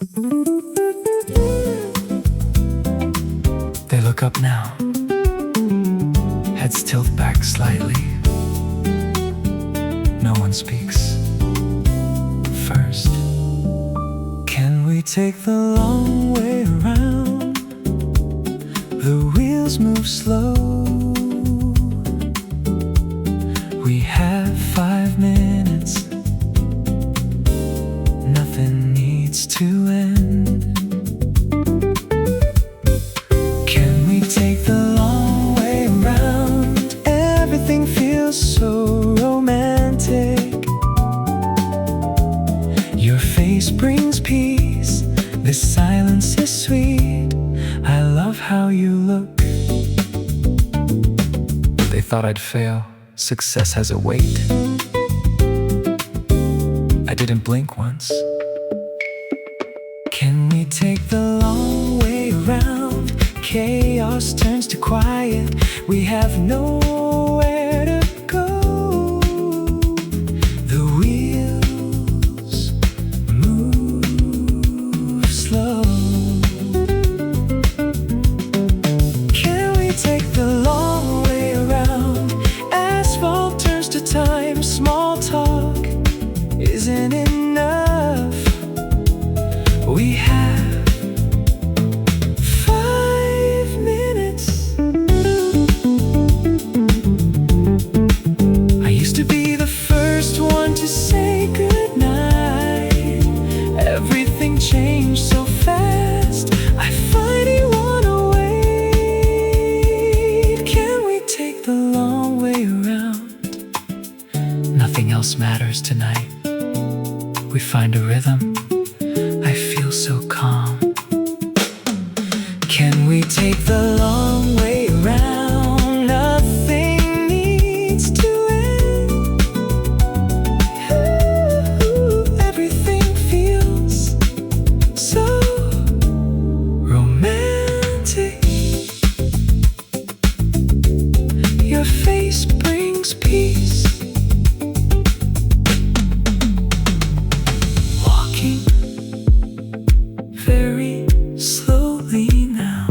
They look up now, heads tilt back slightly. No one speaks. First, can we take the long way around? The wheels move slow. We have 5 minutes. Nothing needs to end. Can we take the long way around? Everything feels so romantic. Your face brings peace. This silence is sweet. I love how you look. They thought I'd fail. Success has a weight. I didn't blink once. Can we take the long way around? Chaos turns to quiet. We have nowhere to go. The wheels move slow. Can we take the long way around? Asphalt turns to time. Small talk isn't enough. We have 5 minutes. I used to be the first one to say goodnight. Everything changed so fast. I finally wanna wait. Can we take the long way around? Nothing else matters tonight. We find a rhythm. I feel so calm. Can we take the long way around? Nothing needs to end. Everything feels so romantic. Your face brings peace. Walking very slowly now.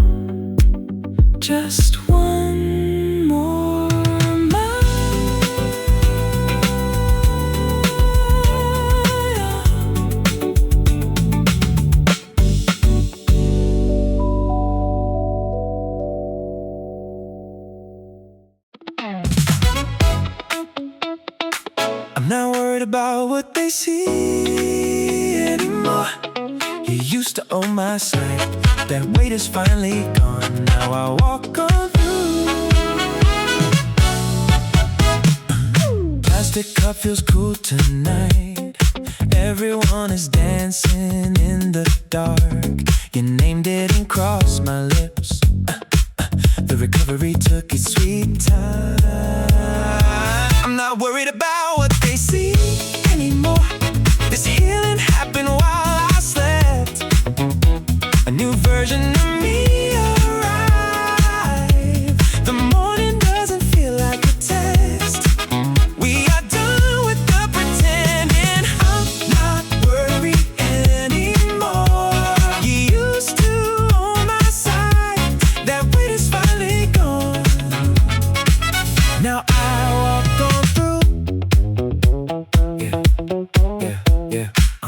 Just one more mile. I'm not worried about what they see anymore. You used to own my sight. That weight is finally gone. Now I walk on through. Plastic cup feels cool tonight. Everyone is dancing in the dark. Your name didn't cross my lips. The recovery took its sweet time. I'm not worried about what they see anymore. This healing happened while I slept. A new version of me arrived. The morning doesn't feel like a test. We are done with the pretending. I'm not worried anymore. You used to own my side. That weight is finally gone. Now I walk on through.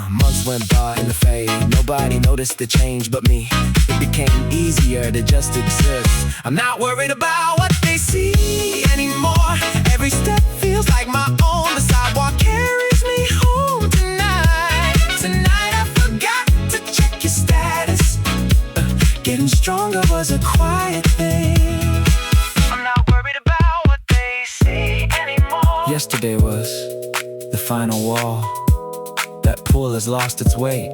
Months went by in the fade. Nobody noticed the change but me. It became easier to just exist. I'm not worried about what they see anymore. Every step feels like my own. The sidewalk carries me home tonight. Tonight I forgot to check your status. Getting stronger was a quiet thing. I'm not worried about what they see anymore. Yesterday was the final wall. That pool has lost its weight.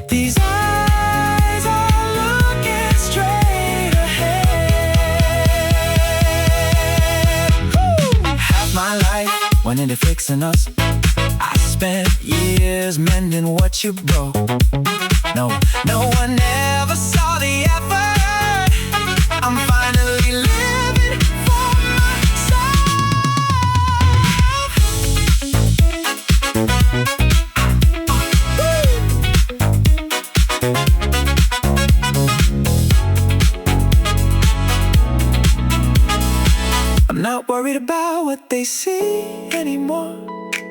These eyes are looking straight ahead. Half my life went into fixing us. I spent years mending what you broke. No one ever saw the effort. I'm finally living for myself. what they see anymore.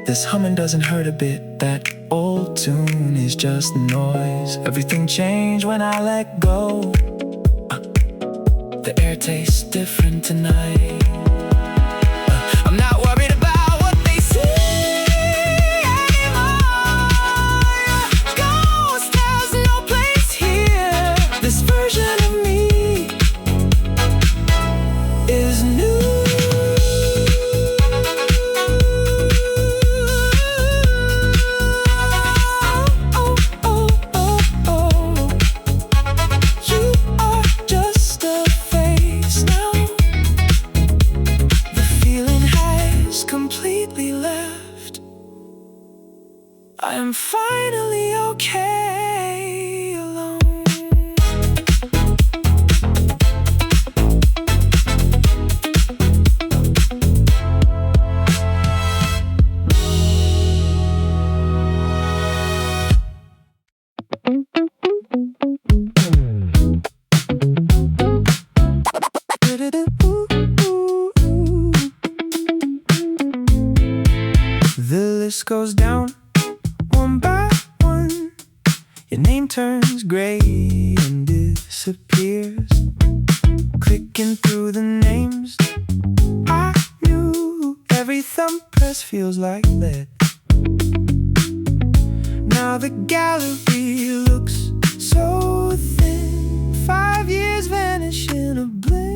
This humming doesn't hurt a bit. That old tune is just noise. Everything changed when I let go. The air tastes different tonight. I'm not worried about what they see anymore. Ghost has no place here. This version of me is new. I am finally okay alone. The list goes down one by one. Your name turns gray and disappears. Clicking through the names I knew. Every thumb press feels like lead. Now the gallery looks so thin. 5 years vanish in a blink.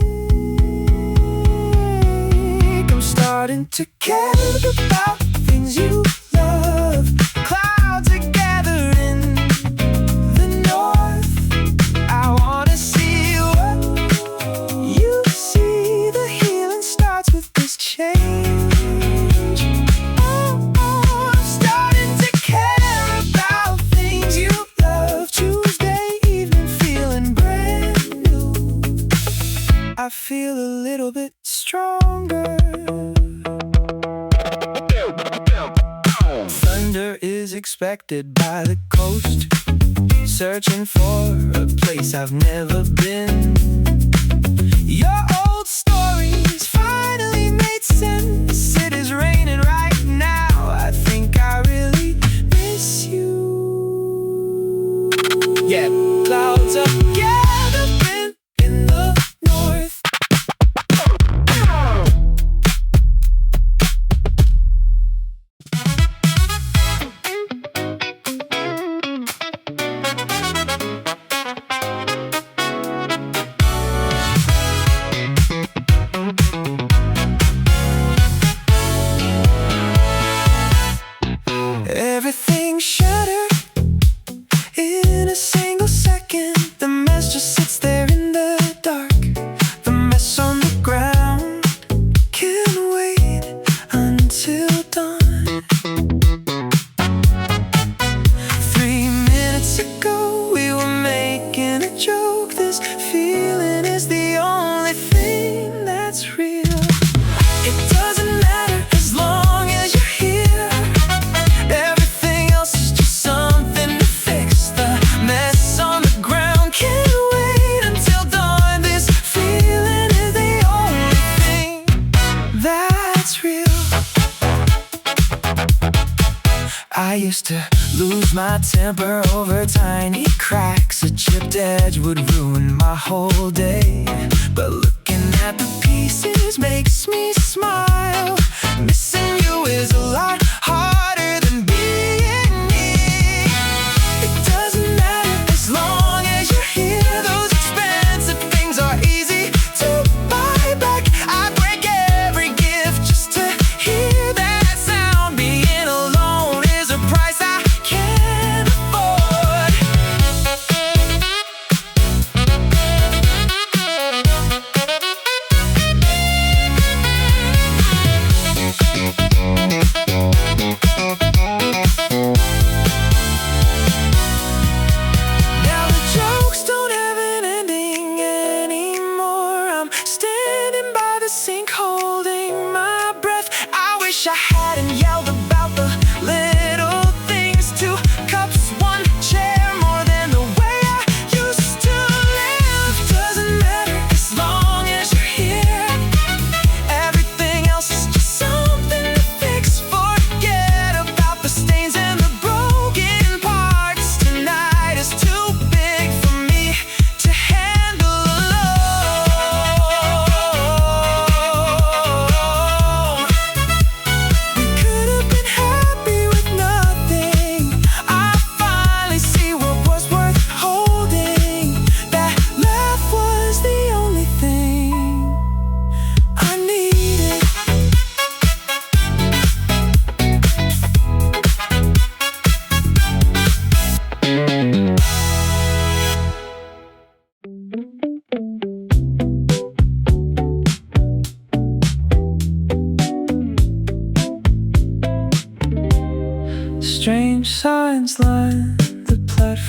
I'm starting to care about things you love. Clouds are gathering the north. I wanna see what you see. The healing starts with this change. I'm starting to care about things you love. Tuesday evening feeling brand new. I feel a little bit stronger. Thunder is expected by the coast. Searching for a place I've never been. Your old stories finally made sense. It is raining right now. I think I really miss you. Yeah, clouds are gathering in the north. Everything shattered in a single second. The mess just sits there in the dark. The mess on the ground can wait until dawn. 3 minutes ago we were making a joke. This feeling is the only thing that's real. It doesn't matter as long as you're here. Everything else is just something to fix. The mess on the ground can't wait until dawn. This feeling is the only thing that's real. I used to lose my temper over tiny cracks. A chipped edge would ruin my whole day. But looking at the pieces makes me smile. Missing you is a lot harder than being me. It doesn't matter as long as you're here. Those expensive things are easy to buy back. I break every gift just to hear that sound. Being alone is a price I can't afford.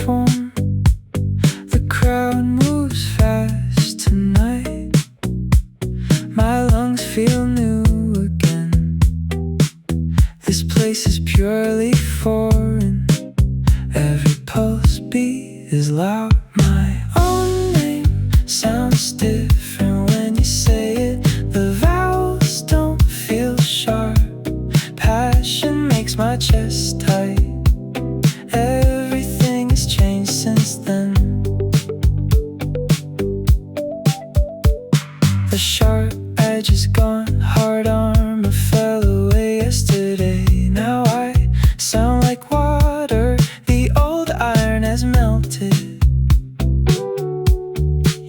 form. The crowd moves fast tonight. My lungs feel new again. This place is purely foreign. Every pulse beat is loud. My own name sounds different when you say it. The vowels don't feel sharp. Passion makes my chest tight. Everything has changed since then. The sharp edge is gone. Hard armor fell away yesterday. Now I sound like water. The old iron has melted.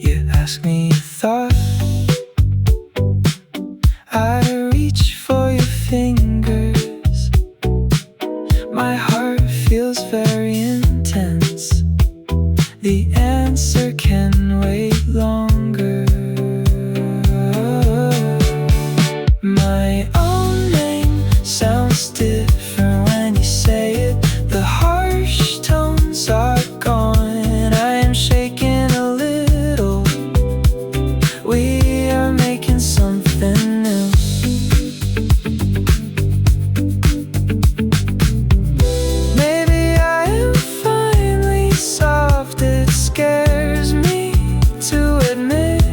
You ask me a thought, I reach for your fingers. My heart feels very intense. The answer can wait longer. My own name sounds different when you say it. The harsh tones are gone. I am shaking a little. We are making something new. Maybe I am finally soft. It scares me to admit.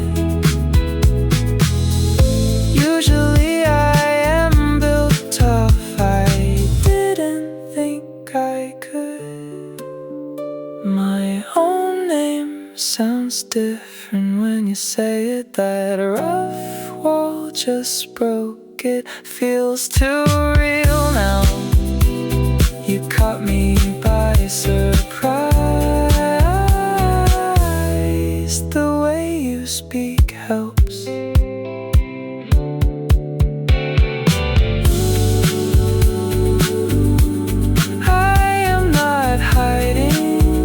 Usually I am built tough. I didn't think I could. My own name sounds different when you say it. That rough wall just broke. It feels too real now. You caught me by surprise. The way you speak helps. I am not hiding.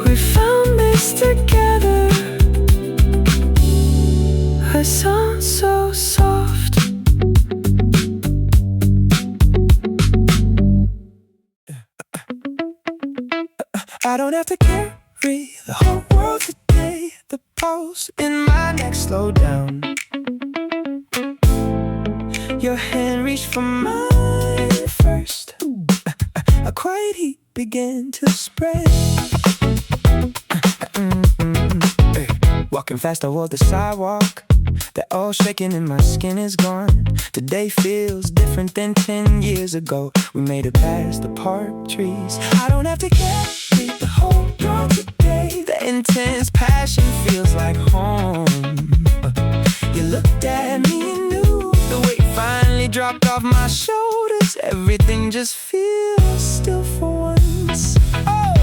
We found this together. I sound so soft. I don't have to carry the whole world today. The pulse in my neck slowed down. Your hand reached for mine first. A quiet heat began to spread. Walking fast toward the sidewalk. That old shaking in my skin is gone. Today feels different than 10 years ago. We made it past the park trees. I don't have to carry the whole world today. The intense passion feels like home. You looked at me and knew. The weight finally dropped off my shoulders. Everything just feels still for once. Oh,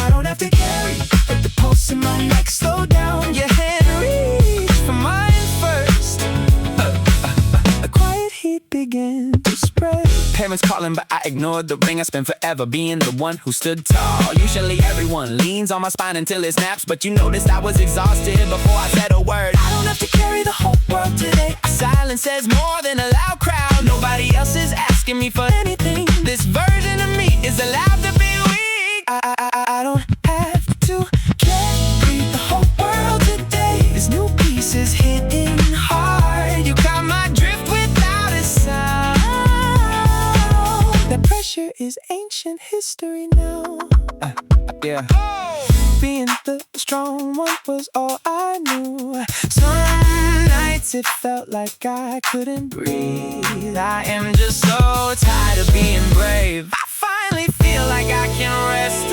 I don't have to carry, but the pulse in my neck slow down. Your hand reached for mine first. A quiet heat began to spread. Parents calling, but I ignored the ring. I spent forever being the one who stood tall. Usually everyone leans on my spine until it snaps, but you noticed I was exhausted before I said a word. I don't have to carry the whole world today. Silence says more than a loud crowd. Nobody else is asking me for anything. This version of me is allowed to be weak. I don't have to carry the whole world today. There's new pieces hitting hard. You caught my drift without a sound. That pressure is ancient history now. Yeah. Being the strong one was all I knew. Some nights it felt like I couldn't breathe. I am just so tired of being brave. I finally feel like I can rest.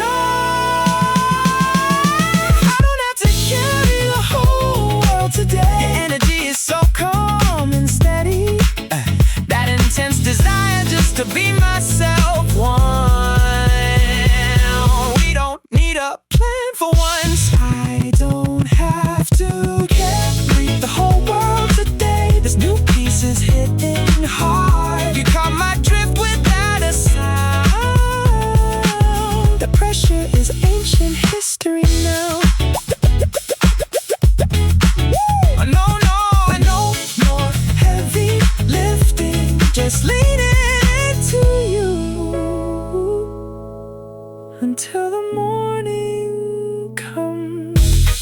I don't have to carry the whole world today. Your energy is so calm and steady. That intense desire just to be myself. We don't need a plan for once. I don't have to carry the whole world today. There's new pieces hitting hard. You caught my drift without a sound. until the morning comes.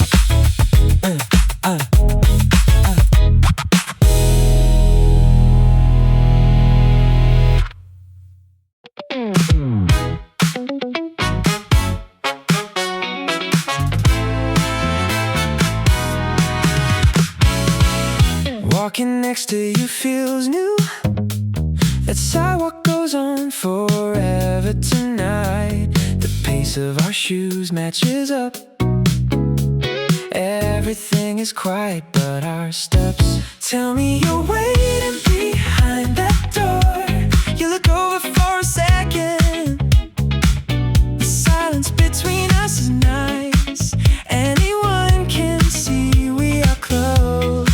Walking next to you feels new. That sidewalk goes on forever tonight. The pace of our shoes matches up. Everything is quiet but our steps. Tell me you're waiting behind that door. You look over for a second. The silence between us is nice. Anyone can see we are close.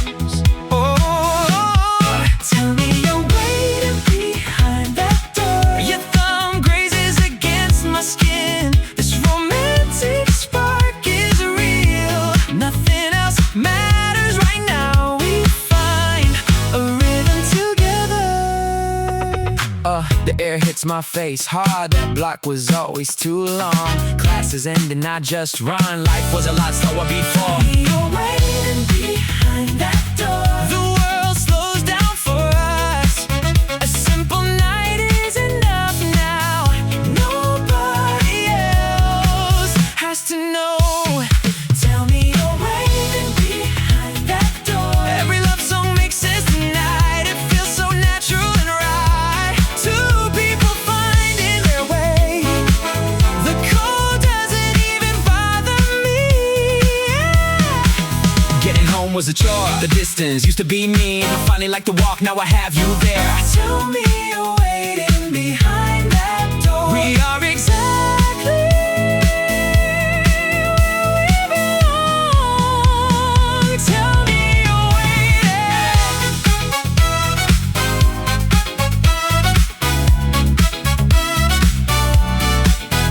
The air hits my face hard, that block was always too long. Classes ending, I just run, life was a lot slower before. You're waiting behind that door. The world slows down for us. A simple night is enough now. Nobody else has to know. Tell me you're waiting behind that door. Every love song makes sense tonight. It feels so natural and right. Was a chore. The distance used to be mean. I finally like to walk, now I have you there. Tell me you're waiting behind that door. We are exactly where we belong. Tell me you're waiting.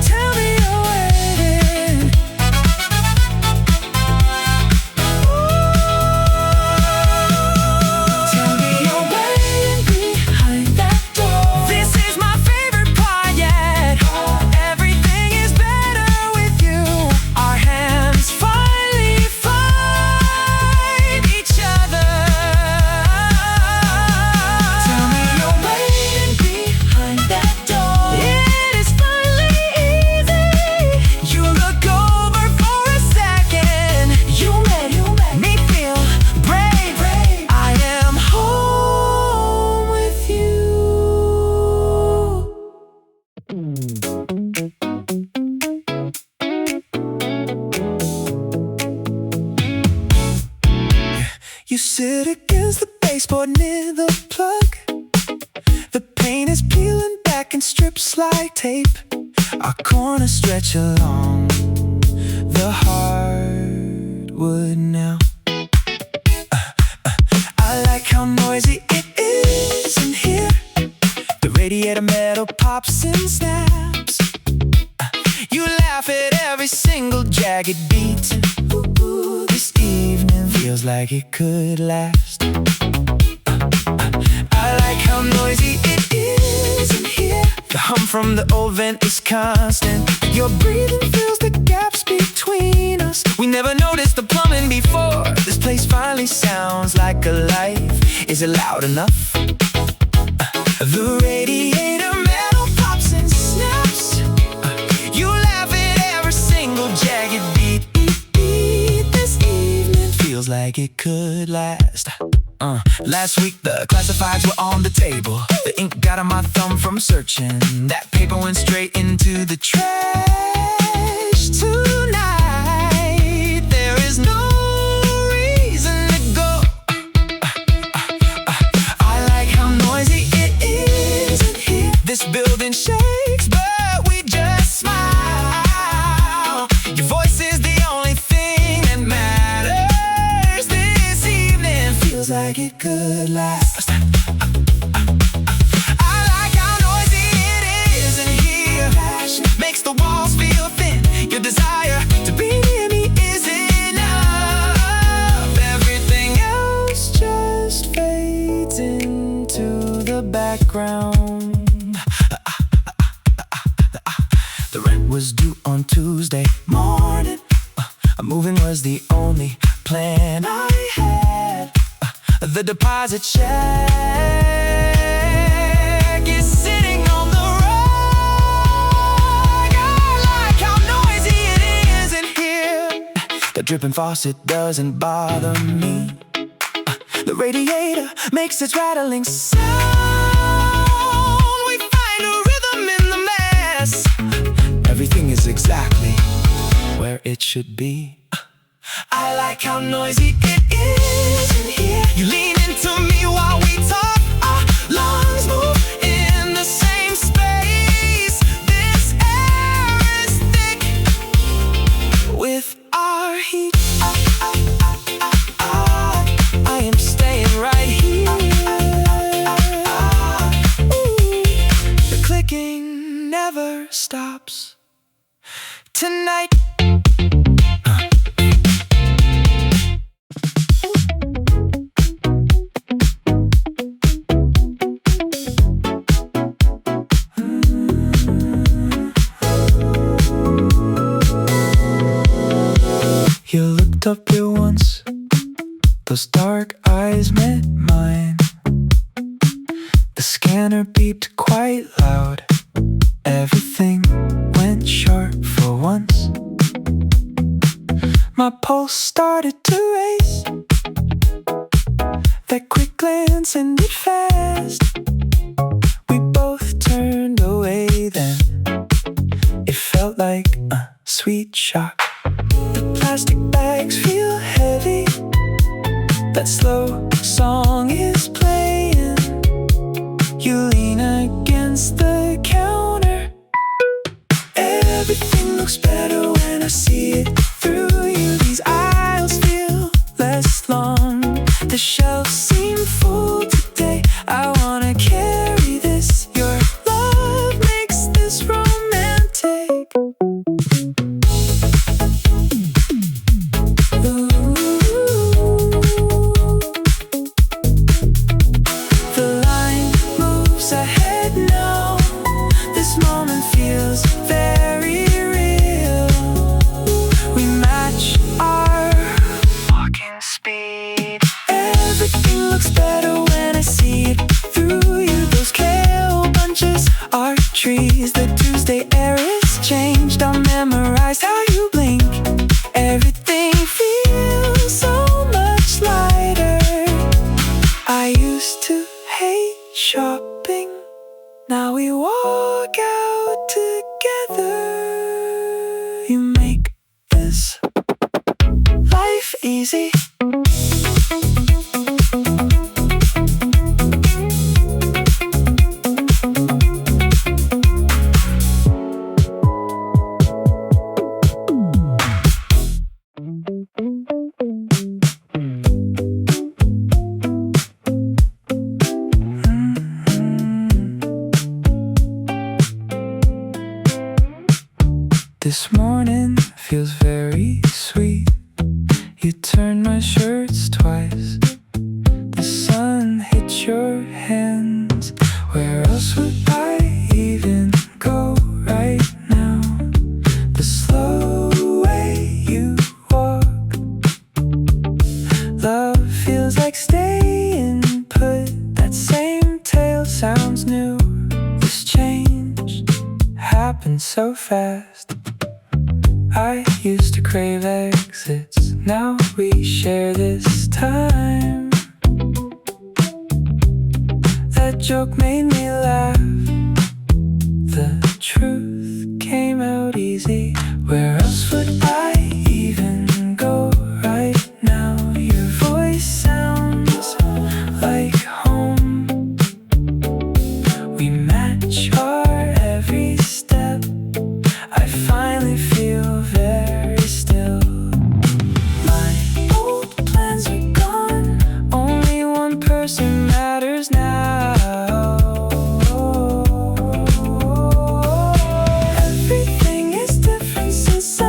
Tell me you're waiting. You sit against the baseboard near the plug. The paint is peeling back in strips like tape. Our corners stretch along the hardwood now. I like how noisy it is in here. The radiator metal pops and snaps. You laugh at every single jagged beat. Ooh, this evening feels like it could last. I like how noisy it is in here. The hum from the old vent is constant. Your breathing fills the gaps between us. We never noticed the plumbing before. This place finally sounds like a life. Is it loud enough? The radiator metal pops and snaps. You laugh at every single jagged beat. This evening feels like it could last. Last week the classifieds were on the table. The ink got on my thumb from searching. That paper went straight into the trash. Tonight there is no reason to go. I like how noisy it is in here. This building shakes but we just smile. Your voice is the only thing that matters. This evening feels like it could last. I like how noisy it is in here. Makes the walls you on Tuesday morning. Moving was the only plan I had. The deposit check is sitting on the rug. I like how noisy it is in here. The dripping faucet doesn't bother me. The radiator makes its rattling sound. We find a rhythm in the mess. Everything is exactly where it should be. I like how noisy it is in here. You lean into me while we talk. Our lungs move in the same space. This air is thick with our heat. I am staying right here. The clicking never stops tonight. You looked up here once, those dark eyes met mine. The scanner beeped quite loud. Everything went sharp for once. My pulse started to race. That quick glance ended fast. We both turned away then. It felt like a sweet shock. The plastic bags feel heavy. That slow song is playing. You lean against the counter. Everything looks better when I see it through you. These aisles feel less long. The shelves seem full today. I wanna carry this. Your love makes this romantic. The line moves ahead now. This moment feels very real. We match our walking speed. Everything looks better when I see it through you. Those kale bunches are trees. The Tuesday air is changed. I'll memorize how you blink. Everything feels so much lighter. I used to hate shopping. Now we walk out together. You make this life easy. This morning feels very sweet. You turned my shirts twice. The sun hit your hands. Where else would I even go right now? The slow way you walk. Love feels like staying put. That same tale sounds new. This change happened so fast. I used to crave exits. Now we share this time. That joke made me laugh. The truth came out easy. Where else would I even go right now? Your voice sounds like home. We match our every step. I finally feel very still. My old plans are gone. Only one person matters now. Everything is different since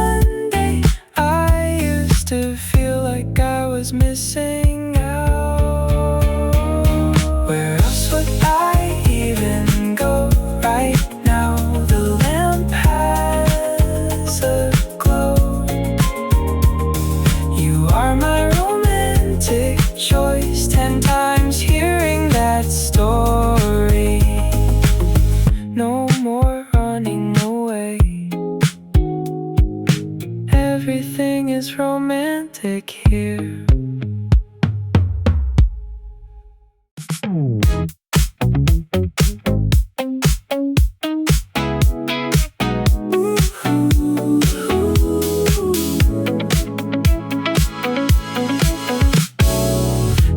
is romantic here.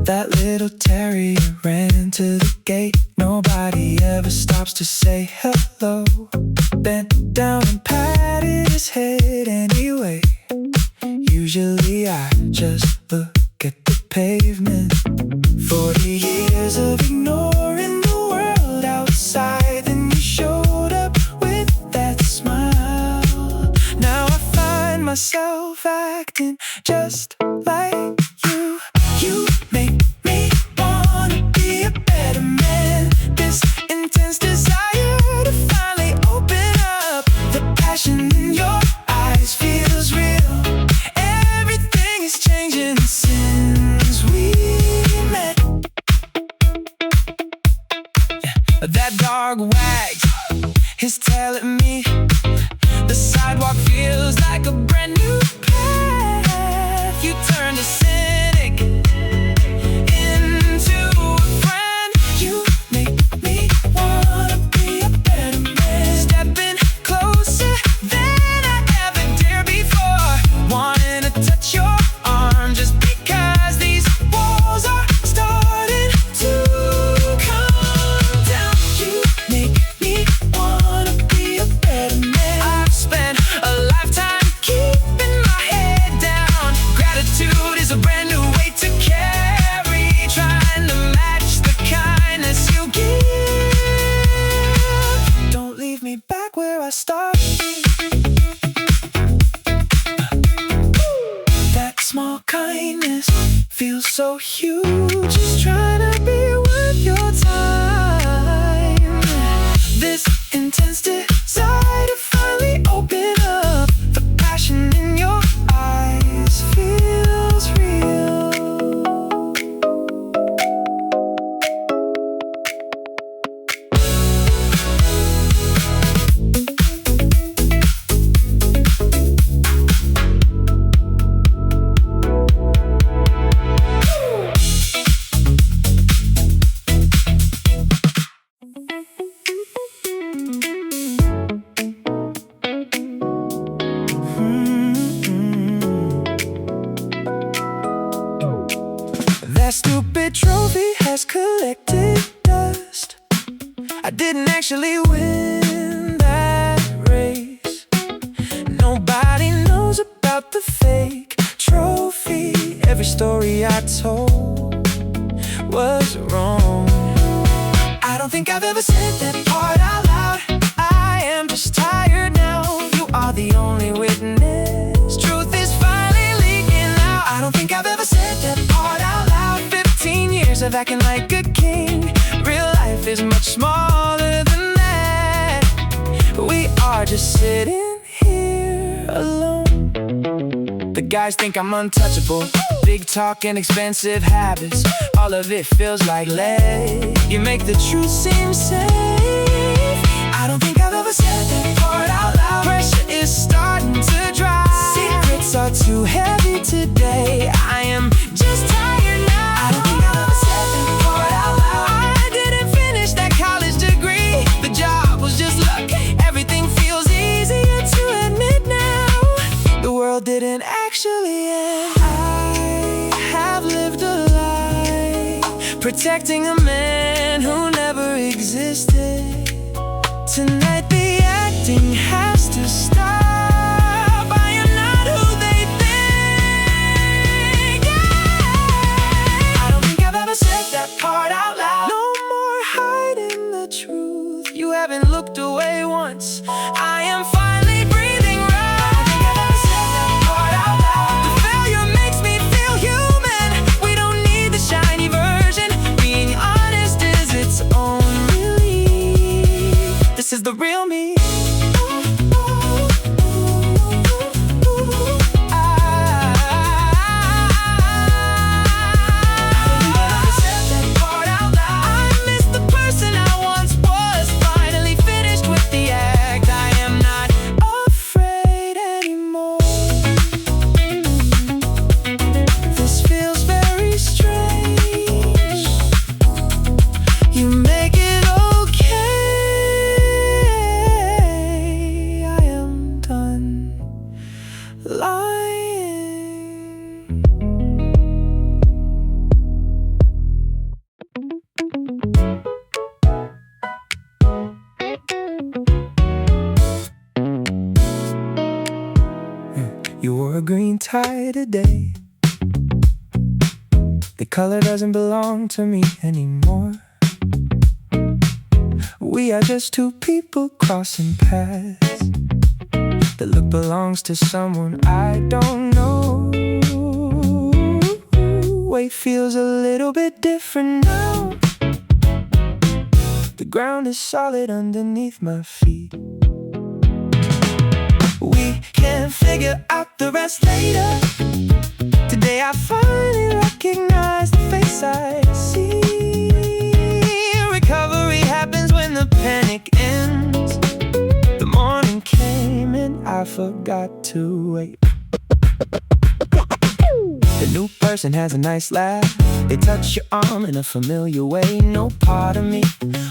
That little terrier ran to the gate. Nobody ever stops to say hello. Bent down and patted his head anyway. Usually I just look at the pavement. 40 years of ignoring the world outside, then you showed up with that smile. Now I find myself acting just like you. You make me wanna be a better man. This intense desire to finally open up. The passion in your eyes feels real. Everything is changing since we met. That dog wags his tail at me. The sidewalk feels like a brand new path. You turn to cynic into a friend. You make me wanna be a better man. Stepping closer than I ever dared before. Wanting to touch your arm just because these walls are starting to come down. You make me wanna be a better man. I've spent a lifetime keeping my head down. Gratitude is a brand new way to carry. Trying to match the kindness you give. Don't leave me back where I started. That small kindness feels so huge. Just trying to be worth your time. This intense desire to finally open up. The passion in your eyes feels real. That stupid trophy has collected dust. I didn't actually win that race. Nobody knows about the fake trophy. Every story I told was wrong. I don't think I've ever said that part out loud. I am just tired now. You are the only witness. Truth is finally leaking out. I don't think I've ever said that part out loud. 15 years of acting like a king. Real life is much smaller than that. We are just sitting here alone. The guys think I'm untouchable. Big talk and expensive habits. All of it feels like lead. You make the truth seem safe. I don't think I've ever said that part out loud. Pressure is starting to dry. Secrets are too heavy today. I am just tired now. I don't think I've ever said that part out loud. I didn't finish that college degree. The job was just luck. Everything feels easier to admit now. The world didn't actually end. I have lived a life protecting a man who never existed. Tonight the acting has to stop. I am not who they think. Yeah. I don't think I've ever said that part out loud. No more hiding the truth. You haven't looked away once. I am finally breathing right. I don't think I've ever said that part out loud. The failure makes me feel human. We don't need the shiny version. Being honest is its own relief. This is the real You wore a green tie today. The color doesn't belong to me anymore. We are just two people crossing paths. The look belongs to someone I don't know. Weight feels a little bit different now. The ground is solid underneath my feet. We can figure out the rest later. Today I finally recognize the face I see. Recovery happens when the panic ends. The morning came and I forgot to wait. The new person has a nice laugh. They touch your arm in a familiar way. No part of me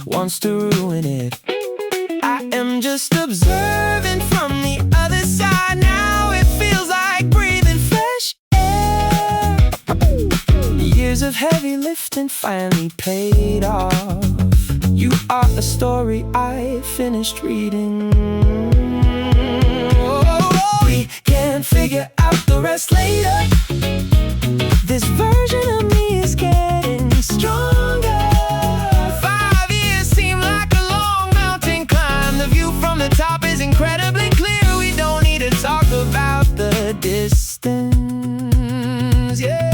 wants to ruin it. I am just observing from the other side. Now it feels like breathing fresh air. Years of heavy lifting finally paid off. You are a story I finished reading. We can figure out the rest later. This version of me is getting stronger. 5 years seem like a long mountain climb. The view from the top is incredibly clear. We don't need to talk about the distance, yeah.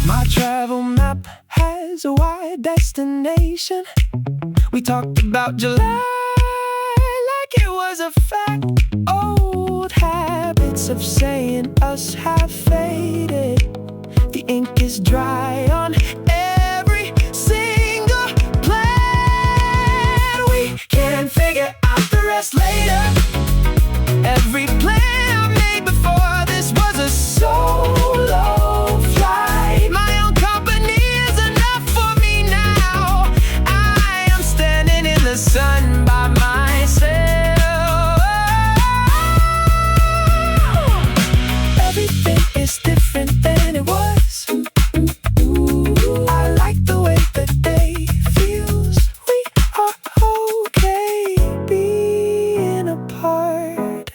My travel map has a wide destination. We talked about July like it was a fact. Old habits of saying us have faded. The ink is dry on every single plan. We can figure out the rest later. Every plan I made before this was a solo flight. My own company is enough for me now. I am standing in the sun by myself. Everything is different than it was. I like the way the day feels. We are okay being apart.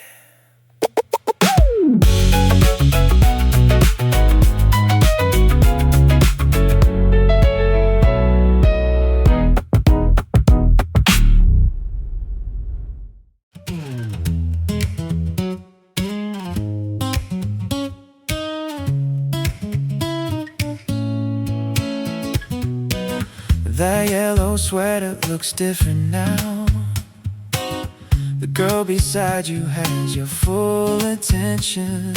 That yellow sweater looks different now. The girl beside you has your full attention.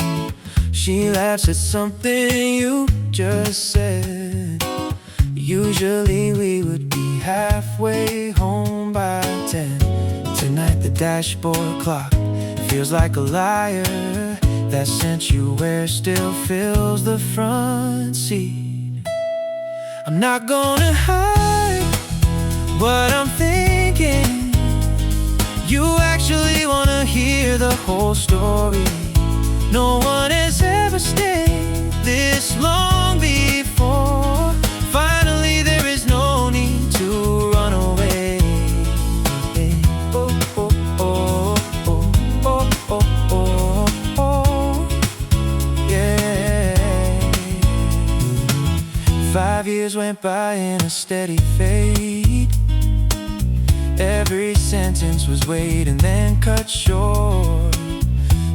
She laughs at something you just said. Usually we would be halfway home by 10. Tonight the dashboard clock feels like a liar. That scent you wear still fills the front seat. I'm not gonna hide what I'm thinking. You actually wanna hear the whole story. No one has ever stayed this long before. Finally there is no need to run away. Oh, oh, oh, oh, oh, oh, oh, oh, yeah. 5 years went by in a steady fade. Every sentence was weighed and then cut short.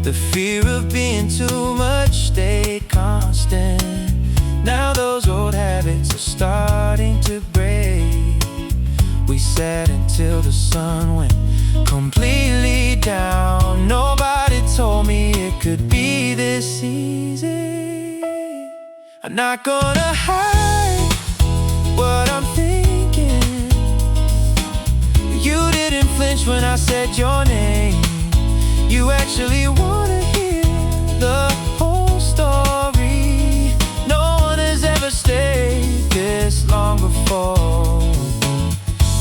The fear of being too much stayed constant. Now those old habits are starting to break. We sat until the sun went completely down. Nobody told me it could be this easy. I'm not gonna hide what I'm thinking. You didn't flinch when I said your name. You actually wanna hear the whole story. No one has ever stayed this long before.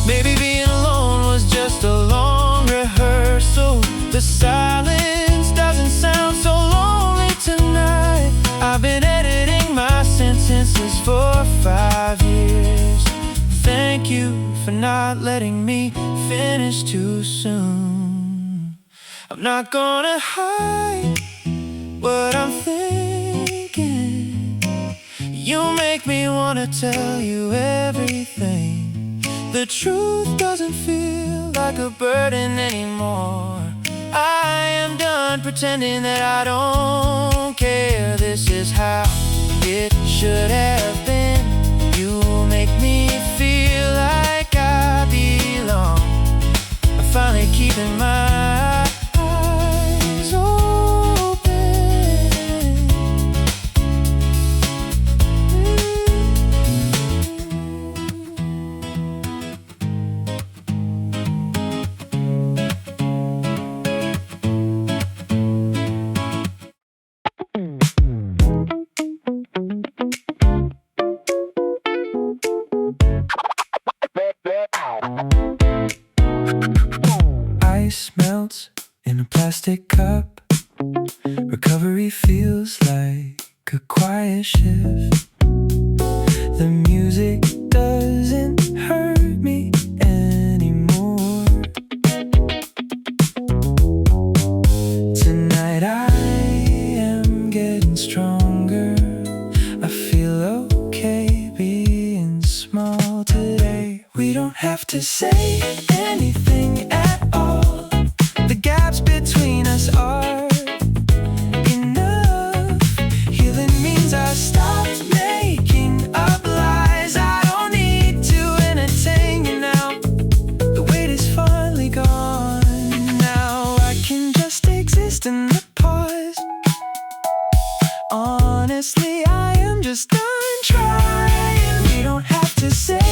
Maybe being alone was just a long rehearsal. The silence doesn't sound so lonely tonight. I've been editing my sentence chances for 5 years. Thank you for not letting me finish too soon. I'm not gonna hide what I'm thinking. You make me wanna tell you everything. The truth doesn't feel like a burden anymore. I am done pretending that I don't care. This is how it should have been. You make me feel like I belong. I'm finally keeping my eyes open. Ice melts in a plastic cup. Recovery feels like a quiet shift. The music doesn't hurt me anymore. Tonight I am getting stronger. I feel okay being small today. We don't have to say anything at all. The gaps between us are enough. Healing means I stopped making up lies. I don't need to entertain you now. The weight is finally gone. Now I can just exist in the pause. Honestly, I am just done trying. We don't have to say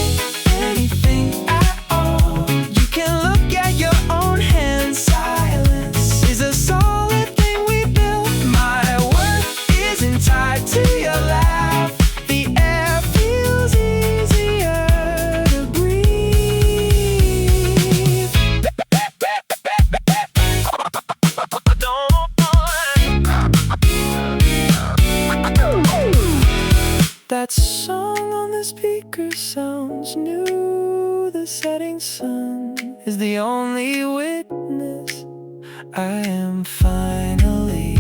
anything at all. You can look at your own hands. Silence is a solid thing we built. My worth isn't tied to your laugh. The air feels easier to breathe. That song on the speaker sounds new. The setting sun is the only witness. I am finally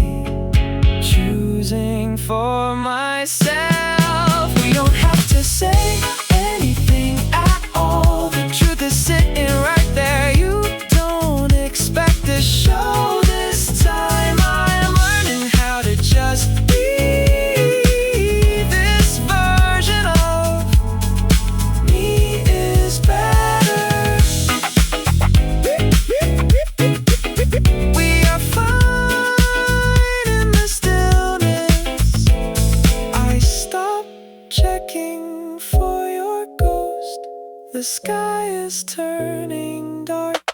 choosing for myself. We don't have to say anything at all. The truth is sitting right there. You don't expect a show this time. I am learning how to just be. This version of me is better. We are fine in the stillness. I stopped checking for your ghost. The sky is turning dark.